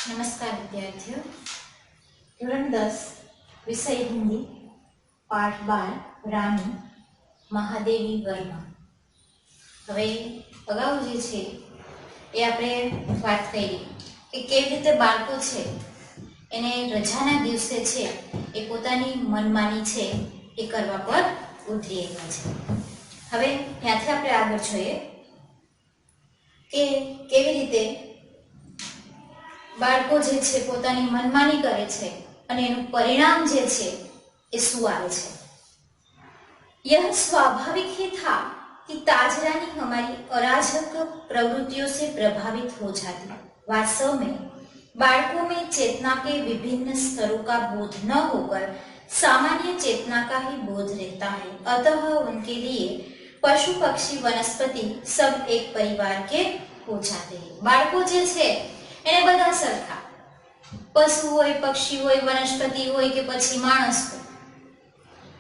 नमस्कार विद्यार्थियों। ધોરણ 10 વિષય હિન્દી પાઠ 12 રાણી મહાદેવી વર્મા। હવે અગાઉ જે છે એ આપણે વાત કરી કે કેવી રીતે બાળકો છે એને રજાના દિવસે છે એ પોતાની મનમાની છે એ કરવા પર ઉતરી આવ્યા છે। હવે ત્યાંથી આપણે આગળ જોઈએ કે કેવી રીતે बाळको जे छे पोतानी मनमानी करे छे अने एनुं परिणाम जे छे ए शुं आवे छे। यह स्वाभाविक ही था कि ताजरानी हमारी अराजक प्रवृत्तियों से प्रभावित हो जाती। वास्तव में बाळकों में चेतना के विभिन्न स्तरों का बोध न होकर सामान्य चेतना का ही बोध रहता है। अतः उनके लिए पशु पक्षी वनस्पति सब एक परिवार के हो जाते हैं। बाळको जे छे એને બધા સરખા, પશુ હોય, પક્ષી હોય, વનસ્પતિ હોય કે પછી માણસ હોય,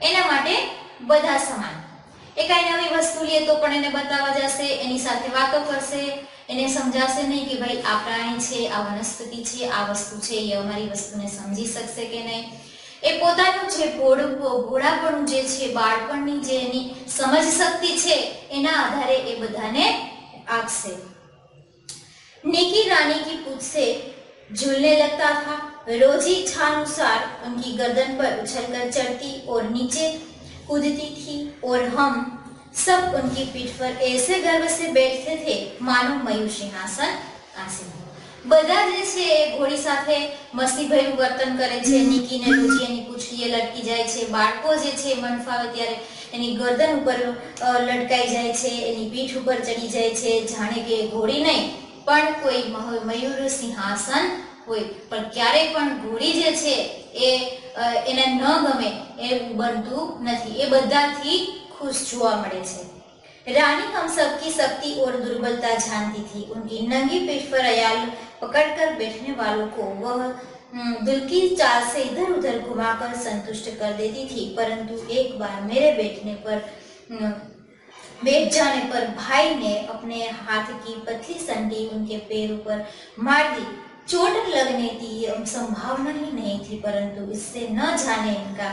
એના માટે બધા સમાન। એ કઈ નવી વસ્તુ લે તો પણ એને બતાવવા જશે, એની સાથે વાતો કરશે, એને સમજાશે નહીં કે ભાઈ આ પ્રાણી છે, આ વનસ્પતિ છે, આ વસ્તુ છે, એ અમારી વસ્તુને સમજી શકશે કે નહીં। એ પોતાનું જે ભોળાપણું જે છે, બાળપણની જે એની સમજ શક્તિ છે એના આધારે એ બધાને આપશે। निकी रानी की पूंछ से झूलने लगता था। रोजी इच्छानुसार उनकी गर्दन पर उछलकर चढ़ती और नीचे कूदती थी और हम सब उनकी पीठ पर ऐसे गर्व से बैठते थे मानो मयूर सिंहासन आसीन हो। બધા જે છે ઘોડી સાથે મસ્તી ભર્યું વર્તન કરે છે। નિકી ને રોજી એની પૂંછડીએ લટકી જાય છે। બાળકો જે છે મન ફાવે ત્યારે એની ગરદન ઉપર લટકાઈ જાય છે, એની પીઠ ઉપર ચડી જાય છે, જાણે કે ઘોડી નહીં પણ કોઈ મયુર સિંહાસન હોય। પણ ક્યારે પણ ઘોડી જે છે એ એને ન ગમે એવું બનતું નથી, એ બધાથી ખુશ જોવા મળે છે। रानी हम सबकी शक्ति और दुर्बलता जानती थी। उनकी नंगी पीठ पर अयाल पकड़कर बैठने वालों को वह दिल की चाल से इधर उधर घुमाकर संतुष्ट कर देती थी। परंतु एक बार मेरे बैठ जाने पर भाई ने अपने हाथ की पतली संडी उनके पैरों पर मार दी। चोट लगने की संभावना ही नहीं थी, परंतु इससे न जाने इनका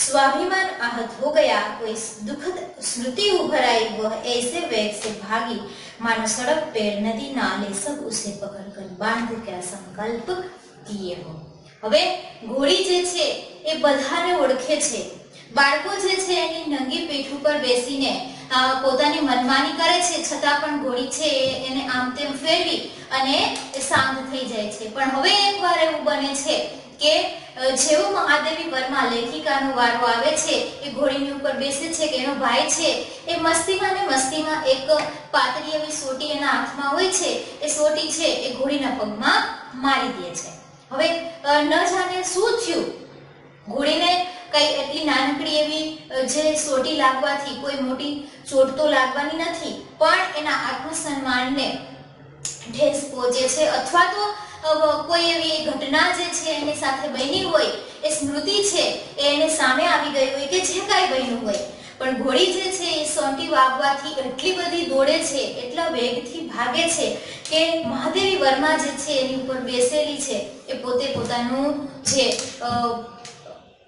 स्वाभिमान आहत हो गया। कोई दुखद स्मृति उभर आई। वह ऐसे वेग से भागी मानो सड़क, पेड़, नदी, नाले सब उसे पकड़कर बांध का संकल्प किए हो। હવે ઘોડી જે છે એ બધાને ઓળખે છે। બાળકો જે છે એની નંગી પીઠ ઉપર બેસીને પોતાની મનમાની કરે છે, છતાં પણ ઘોડી છે એને આમ તેમ ફેરવી અને શાંત થઈ જાય છે। પણ હવે એકવાર એવું બને છે કે જેવો મહાદેવી વર્મા લેખિકાનો વારો આવે છે, એ ઘોડીની ઉપર બેસે છે કે એનો ભાઈ છે એ મસ્તીમાં ને મસ્તીમાં એક પાતળી એવી સોટી એના હાથમાં હોય છે, એ સોટી છે એ ઘોડીના પગમાં મારી દે છે। હવે ન જાણે શું થયું, ઘોડીને કઈ એટલી નાનકડી એવી જે સોટી લાગવાથી કોઈ મોટી ચોટ તો લાગવાની નથી, પણ એના આત્મસન્માનને ઠેસ પહોંચે છે, અથવા તો કોઈ એવી ઘટના જે છે એની સાથે બની હોય, એ સ્મૃતિ છે એ એને સામે આવી ગઈ હોય કે જે કાંઈ બન્યું હોય, પણ ઘોડી જે છે એ સોંટી વાગવાથી એટલી બધી દોડે છે, એટલા વેગથી ભાગે છે કે મહાદેવી વર્મા જે છે એની ઉપર બેસેલી છે એ પોતે પોતાનું જે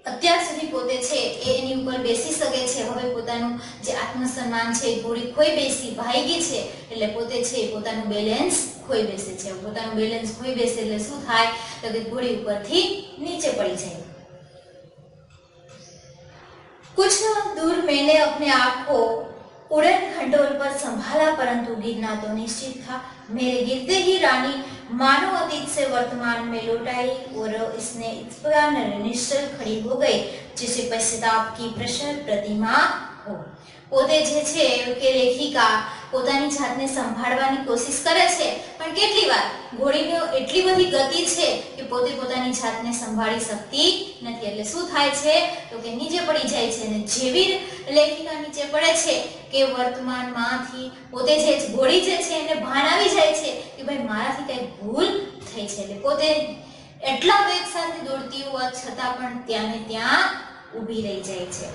અત્યાર સુધી પોતે છે એ એની ઉપર બેસી શકે છે। હવે પોતાનું જે આત્મસન્માન છે ઘોડી ખોઈ બેસી ભાગી છે એટલે પોતે છે પોતાનું બેલેન્સ ખોઈ બેસે છે। પોતાનું બેલેન્સ ખોઈ બેસે એટલે શું થાય તો કે ઘોડી ઉપરથી નીચે પડી જાય। कुछ दूर मैंने अपने आप को उड़न खंडोर पर संभाला, परंतु गिरना तो निश्चित था। मेरे गिरते ही रानी मानव अतीत से वर्तमान में लौट आई और इसने इस प्रकार निश्चल खड़ी हो गई जिसे पश्चाताप की प्रशर प्रतिमा हो। પોતે જે છે કે લેખિકા પોતાની જાતને સંભાળવાની કોશિશ કરે છે, પણ કેટલી વાર ઘોડીની એટલી બધી ગતિ છે કે પોતે પોતાની જાતને સંભાળી શકતી નથી, એટલે શું થાય છે તો કે નીચે પડી જાય છે। અને જેવી લેખિકા નીચે પડે છે કે વર્તમાનમાંથી પોતે જે ઘોડી જે છે એને ભાન આવી જાય છે કે ભાઈ મારાથી કઈ ભૂલ થઈ છે, એટલે પોતે એટલા વેગ સાથે દોડતી હોવા છતાં પણ ત્યાં ને ત્યાં ઊભી રહી જાય છે।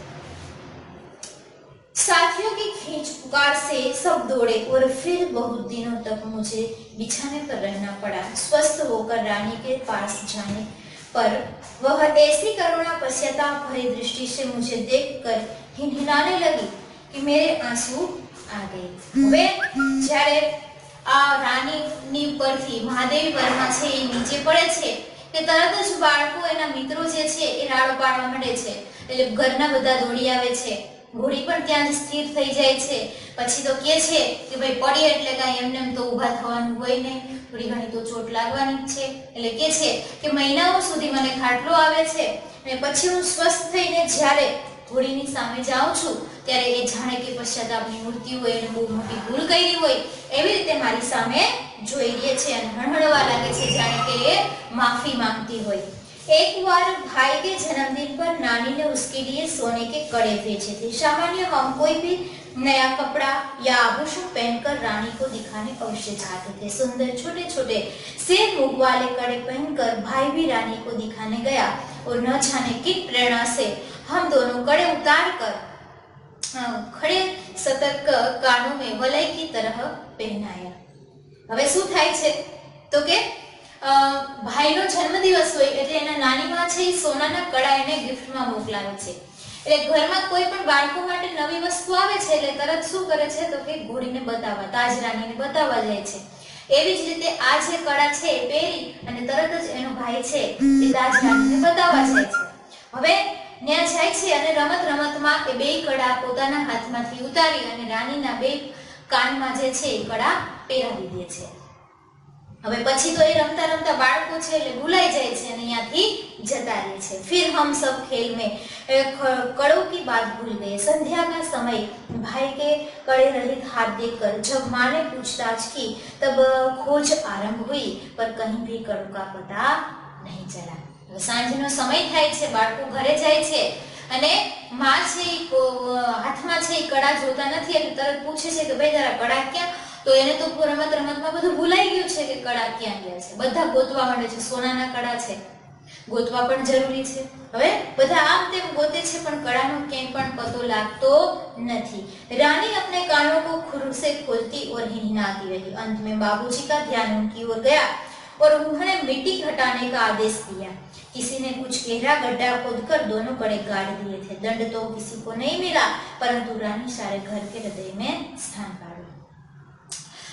साथियों की खींच पुकार से सब दौड़े और फिर बहुत दिनों तक मुझे बिछाने पर रहना पड़ा। स्वस्थ होकर रानी के पास जाने पर वह ऐसी करुणा पश्चाताप भरी दृष्टि से मुझे देखकर हिनहिनाने लगी कि मेरे आंसू आ गए। હવે જ્યારે આ રાણીની ઉપરથી મહાદેવી વર્મા છે એ નીચે પડે છે કે તરત જ બાળકો એના મિત્રો જે છે એ રાડો પાડવા માંડે છે, એટલે ઘરના બધા દોડી આવે છે। ઘોડી પણ ત્યાં જ સ્થિર થઈ જાય છે। પછી તો કહે છે કે ભાઈ પડી એટલે કાંઈ એમને એમ તો ઊભા થવાનું હોય નહીં, થોડી ઘણી તો ચોટ લાગવાની જ છે। એટલે કહે છે કે મહિનાઓ સુધી મને ખાટલો આવે છે અને પછી હું સ્વસ્થ થઈને જ્યારે ઘોડીની સામે જાઉં છું ત્યારે એ જાણે કે પશ્ચાતાપની મૂર્તિ હોય અને બહુ મોટી ભૂલ કરી હોય એવી રીતે મારી સામે જોઈ રહે છે અને હણહણવા લાગે છે, જાણે કે એ માફી માંગતી હોય। एक बार भाई के जन्मदिन पर नानी ने उसके लिए सोने के कड़े भेजे थे। सामान्य हम कोई भी नया कपड़ा या आभूषण पहनकर रानी को दिखाने अवश्य जाते थे। सुंदर छोटे छोटे से मुख वाले कड़े पहनकर भाई भी रानी को दिखाने गया और न जाने किन प्रेरणा से हम दोनों कड़े उतार कर खड़े सतर्क कानों में वलय की तरह पहनाया। હવે શું થાય છે તો કે ભાઈનો જન્મદિવસ હોય એટલે એના નાની માં છે સોનાના કડા એને ગિફ્ટમાં મોકલાવે છે। એટલે ઘરમાં કોઈ પણ બાળકો માટે નવી વસ્તુ આવે છે એટલે તરત શું કરે છે તો કે ઘોડીને બતાવવા, તાજ રાણીને બતાવવા જાય છે। એવી જ રીતે આ જે કડા છે એ પહેરી અને તરત જ એનો ભાઈ છે એ તાજ રાણીને બતાવવા જાય છે। હવે ત્યાં જાય છે અને રમત રમતમાં એ બે કડા પોતાના હાથમાંથી ઉતારી અને રાણીના બે કાનમાં જે છે એ કડા પહેરાવી દે છે। હવે પછી તો એ રમતા રમતા બાળકો છે એટલે ભૂલાઈ જાય છે અને અહીંયાથી જતા રહે છે। फिर हम सब खेल में कड़ों की बात भूल गए। संध्या का समय भाई के कड़े रहित हाथ देखकर जब माँ ने पूछताछ की तब खोज आरंभ हुई, पर कहीं भी कड़ों का पता नहीं चला। સાંજનો સમય થાય છે, બાળકો ઘરે જાય છે અને માં છે હાથમાં છે કડા જોતા નથી એટલે તરત પૂછે છે કે ભાઈ તારા કડા ક્યાં? તો એને તો રમત રમતમાં બધું ભૂલાઈ ગયું છે કે કડા ક્યાં ગયા છે। બધા ગોતવા માંડે છે, સોનાના કડા છે, ગોતવા પણ જરૂરી છે। હવે બધા આમ તેમ ગોતે છે પણ કડાનો ક્યાંય પણ પતો लागतो નથી। रानी अपने कानों को खुर से खोलती और हिनहिनाती रही। अंत में बाबूजी का ध्यान उनकी ओर गया और उन्होंने मिट्टी हटाने का आदेश दिया। किसी ने कुछ गहरा गड्ढा खोदकर दोनों कड़े गाड़ दिए थे। दंड तो किसी को नहीं मिला, परंतु रानी सारे घर के हृदय में स्थान पाया।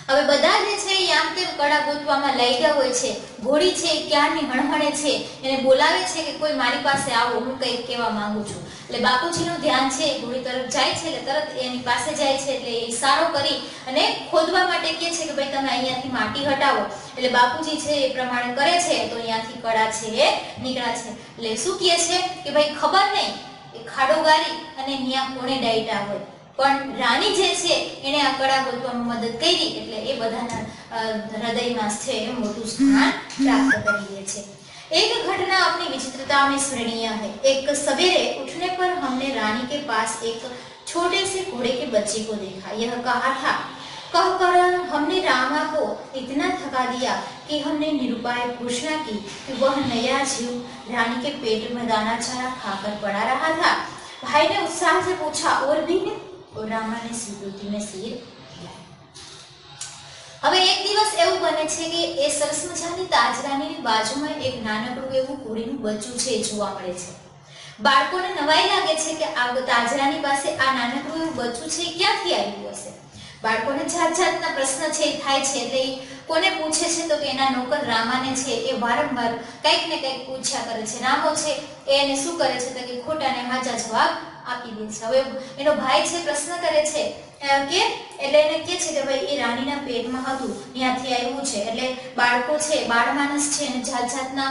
હવે બધા જે છે આમ તેમ કડા ગોતવામાં લાગ્યા હોય છે। ઘોડી છે ક્યારની હણહણે છે, એને બોલાવે છે કે કોઈ મારી પાસે આવો, હું કંઈક કહેવા માંગુ છું। એટલે બાપુજીનું ધ્યાન છે ઘોડી તરફ જાય છે એટલે તરત એની પાસે જાય છે એટલે ઈશારો કરી અને ખોદવા માટે કહે છે કે ભાઈ તમે અહીંયાથી માટી હટાવો। એટલે બાપુજી છે એ પ્રમાણે કરે છે તો અહીંયાથી કડા છે એ નીકળ્યા છે। એટલે શું કહે છે કે ભાઈ ખબર નહીં એ ખાડો ગારી અને અહીંયા કોણે ડાયટા હોય, પણ રાણી જે છે એને આ કડા ગોતવામાં મદદ કરી એટલે એ બધાના હૃદયમાં છે એ મોટું સ્થાન પ્રાપ્ત કરી લે છે। एक घटना अपनी विचित्रता में स्मरणीय है। एक सवेरे उठने पर हमने रानी के पास एक छोटे से घोड़े के बच्चे को देखा। यह कहा था कहकर हमने रामा को इतना थका दिया कि हमने निरुपाय घोषणा की कि वह नया जीव रानी के पेट में दाना चारा खाकर पड़ा रहा था। भाई ने उत्साह से पूछा और भी है? और रामा ने स्वीकृति में सिर हिलाया। હવે એક દિવસ એવું બને છે કે એ સરસ મજાની તાજરાનીની બાજુમાં એક નાનકડું એવું ઘોડીનું બચ્ચું છે જોવા મળે છે। બાળકોને નવાઈ લાગે છે કે આ તાજરાની પાસે આ નાનકડું એવું બચ્ચું છે ક્યાંથી આવ્યું હશે। બાળકોને જાત જાતના પ્રશ્ન છે થાય છે એટલે કોને પૂછે છે તો કે એના નોકર રામાને છે એ વારંવાર કંઈક ને કંઈક પૂછ્યા કરે છે। રામો છે એને શું કરે છે તો કે ખોટાને હાચા જવાબ આપી દે છે। હવે એનો ભાઈ છે પ્રશ્ન કરે છે કે એટલે એને કહે છે કે ભાઈ એ રાણીના પેટમાં હતું ત્યાંથી આવ્યું છે। એટલે બાળકો છે બાળ માનસ છે અને જાત જાતના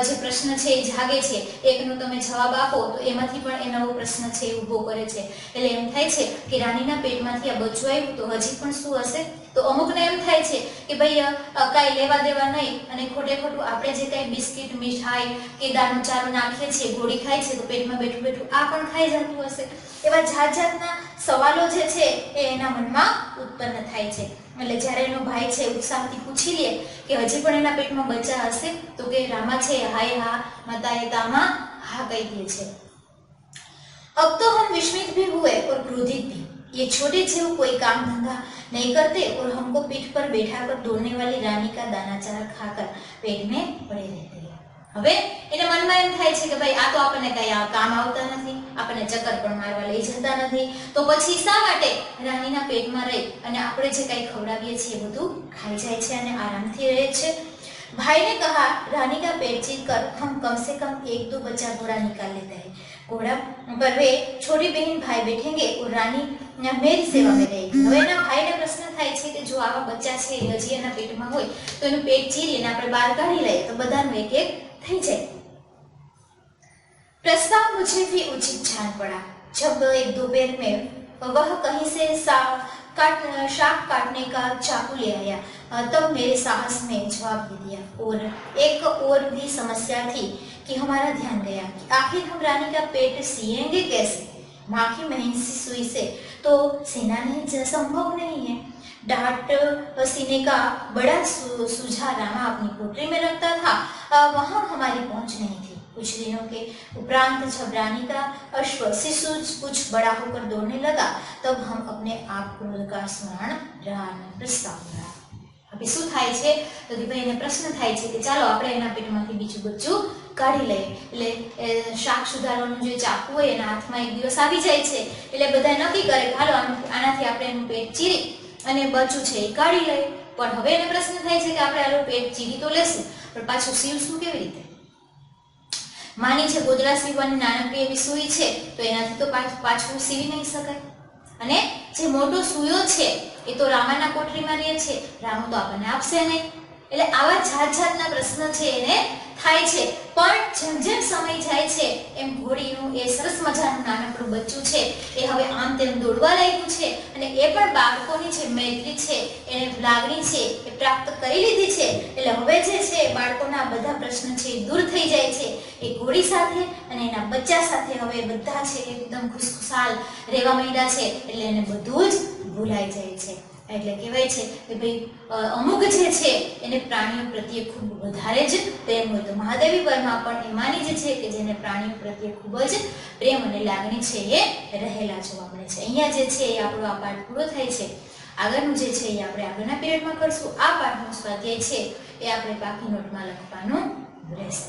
જે પ્રશ્ન છે એ જાગે છે, એકનો તમે જવાબ આપો તો એમાંથી પણ એ નવો પ્રશ્ન છે એ ઊભો કરે છે। એટલે એમ થાય છે કે રાણીના પેટમાંથી આ બચ્ચું આવ્યું તો હજી પણ શું હશે? તો અમુકને એમ થાય છે કે ભાઈ કાંઈ લેવા દેવા નહીં અને ખોટે ખોટું આપણે જે કાંઈ બિસ્કિટ મીઠાઈ કે દાનો ચારો નાખીએ છીએ, ઘોડી ખાય છે તો પેટમાં બેઠું બેઠું આ પણ ખાઈ જતું હશે। એવા જાત જાતના સવાલો જે છે એ એના મનમાં ઉત્પન્ન થાય છે। એટલે જ્યારે એનો ભાઈ છે ઉત્સાહથી પૂછી લે કે હજી પણ એના પેટમાં બચ્ચા હશે તો કે રામા છે હાય હા માતાએ તામાં હા કહી દે છે। अब तो हम विस्मित भी हुए और क्रोधित भी। ये छोटे जीव कोई काम धंधा नहीं करते और हमको पीठ पर बैठा कर दौड़ने वाली रानी का दानाचार खाकर पेट में पड़े रहते हैं। હવે એને મનમાં એમ થાય છે કે ભાઈ આ તો આપણને કઈ કામ આવતા નથી, આપણને ચક્કર પણ મારવા લઈ જતા નથી, તો પછી શા માટે રાણીના પેટમાં રહી અને આપણે જે કઈ ખવડાવીએ છીએ એ બધું ખાઈ જાય છે અને આરામથી રહે છે। भाई ने कहा, रानी का पेट चीर कर हम कम से कम 1-2 बच्चा घोड़ा निकाल लेते हैं। घोड़ा पर वे छोटी बहन भाई बैठेंगे और रानी मेरी सेवा में रहेगी। હવે એના ભાઈને પ્રશ્ન થાય છે કે જો આવા બચ્ચા છે હજી એના પેટમાં હોય તો એનું પેટ ચીરીને આપણે બહાર કાઢી લઈએ તો બધાનું એક એક થઈ જાય। प्रस्ताव मुझे भी उचित जान पड़ा। जब एक दोपहर में वह कहीं से शाक काटने का चाकू ले आया, तब मेरे साहस ने जवाब दे दिया। और एक और भी समस्या थी कि हमारा ध्यान गया कि आखिर हम रानी का पेट सिएंगे कैसे। माँ की महीन सी सुई से तो सीना नहीं संभव नहीं है। डांट सीने का बड़ा सुझा रामा अपनी पोटली में रखता था, वहां हमारी पहुंच नहीं थी। कुछ दिनों के उपरांत जब रानी का अश्व शिशु कुछ बड़ा होकर दौड़ने लगा, तब हम अपने आप क्रोध का स्मरण रहવાનો प्रस्ताव કર્યો। હવે શું થાય છે તો કે ભાઈ એને પ્રશ્ન થાય છે કે ચાલો આપણે એના પેટમાંથી બીજું બચ્ચું કાઢી લઈએ। એટલે શાક સુધારવાનું જે ચાકુ હોય એના હાથમાં એક દિવસ આવી જાય છે, એટલે બધા નક્કી કરે કે હાલો આનાથી આપણે એનું પેટ ચીરી અને બચ્ચું છે એ કાઢી લઈએ। પણ હવે એને પ્રશ્ન થાય છે કે આપણે આનું પેટ ચીરી તો લેશું, પણ પાછું સીવશું કેવી રીતે? માની છે ગોદડા સીવવાની નાનકડી એવી સુઈ છે તો એનાથી તો પાછું સીવી નહીં શકાય। અને જે મોટો સુયો છે એ તો રામાના કોઠરીમાં રહે છે, રામો તો આપણને આપશે નહીં। એટલે આવા જાતના પ્રશ્ન છે એને થાય છે। પણ જેમ જેમ સમય જાય છે એમ ઘોડીનું એ સરસ મજાનું નાનકડું બચ્ચું છે એ હવે આમ તેમ દોડવા લાગ્યું છે અને એ પણ બાળકોની જે મૈત્રી છે એને લાગણી છે એ પ્રાપ્ત કરી લીધી છે। એટલે હવે જે છે બાળકોના બધા પ્રશ્ન છે દૂર થઈ જાય છે। એ ઘોડી સાથે અને એના બચ્ચા સાથે હવે બધા છે એકદમ ખુશખુશાલ રહેવા માંડ્યા છે, એટલે એને બધું જ ભૂલાઈ જાય છે। એટલે કહેવાય છે કે ભાઈ અમુક જે છે એને પ્રાણીઓ પ્રત્યે ખૂબ વધારે જ પ્રેમ હોય, તો મહાદેવી વર્મા પણ એમાંની જ છે કે જેને પ્રાણીઓ પ્રત્યે ખૂબ જ પ્રેમ અને લાગણી છે એ રહેલા જોવા મળે છે। અહીંયા જે છે એ આપણો આ પાઠ પૂરો થાય છે। આગળનું જે છે એ આપણે આગળના પીરિયડમાં કરશું। આ પાઠનું સ્વાધ્યાય છે એ આપણે બાકી નોટમાં લખવાનું રહેશે।